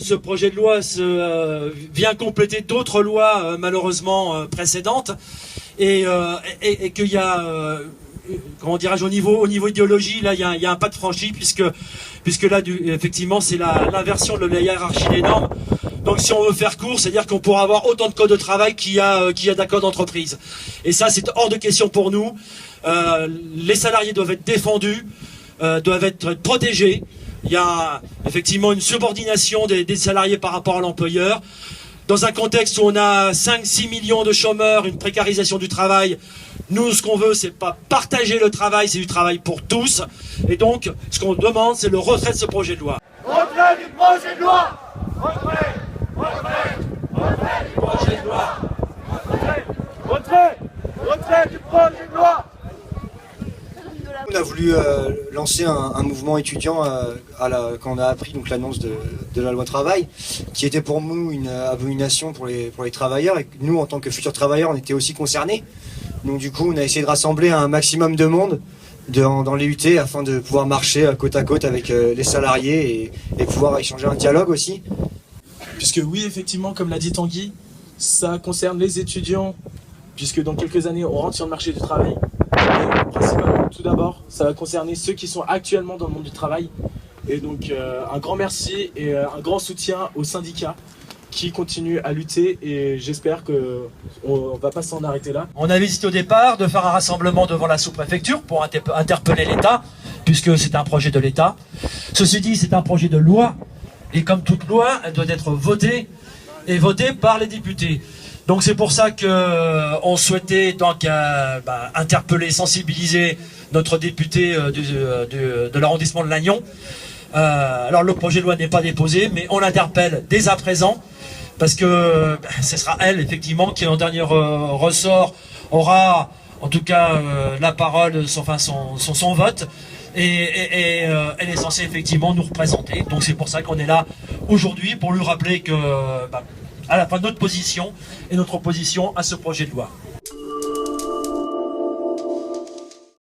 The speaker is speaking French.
ce projet de loi vient compléter d'autres lois malheureusement précédentes et qu'il y a comment dirais-je, au niveau idéologie, là il y a un pas de franchi puisque là effectivement c'est l'inversion de la hiérarchie des normes. Donc si on veut faire court, c'est-à-dire qu'on pourra avoir autant de codes de travail qu'il y a d'accords d'entreprise. Et ça c'est hors de question pour nous. Les salariés doivent être défendus, doivent être protégés. Il y a effectivement une subordination des salariés par rapport à l'employeur. Dans un contexte où on a 5-6 millions de chômeurs, une précarisation du travail, nous, ce qu'on veut, c'est pas partager le travail, c'est du travail pour tous. Et donc, ce qu'on demande, c'est le retrait de ce projet de loi. Retrait du projet de loi. Retrait du projet de loi. Retrait du projet de loi. On a voulu lancer un mouvement étudiant quand on a appris l'annonce de la loi travail, qui était pour nous une abomination pour les travailleurs, et nous, en tant que futurs travailleurs, on était aussi concernés. Donc du coup, on a essayé de rassembler un maximum de monde dans les UT afin de pouvoir marcher côte à côte avec les salariés et pouvoir échanger un dialogue aussi. Puisque oui, effectivement, comme l'a dit Tanguy, ça concerne les étudiants, puisque dans quelques années, on rentre sur le marché du travail. Et principalement, tout d'abord, ça va concerner ceux qui sont actuellement dans le monde du travail. Et donc, un grand merci et un grand soutien aux syndicats qui continuent à lutter, et j'espère qu'on ne va pas s'en arrêter là. On avait décidé au départ de faire un rassemblement devant la sous-préfecture pour interpeller l'État, puisque c'est un projet de l'État. Ceci dit, c'est un projet de loi, et comme toute loi, elle doit être votée, et votée par les députés. Donc c'est pour ça qu'on souhaitait donc interpeller, sensibiliser notre député de l'arrondissement de Lannion. Alors le projet de loi n'est pas déposé, mais on l'interpelle dès à présent, parce que ce sera elle effectivement qui en dernier ressort aura en tout cas la parole, son vote, et elle est censée effectivement nous représenter. Donc c'est pour ça qu'on est là aujourd'hui, pour lui rappeler que à la fin de notre position et notre opposition à ce projet de loi.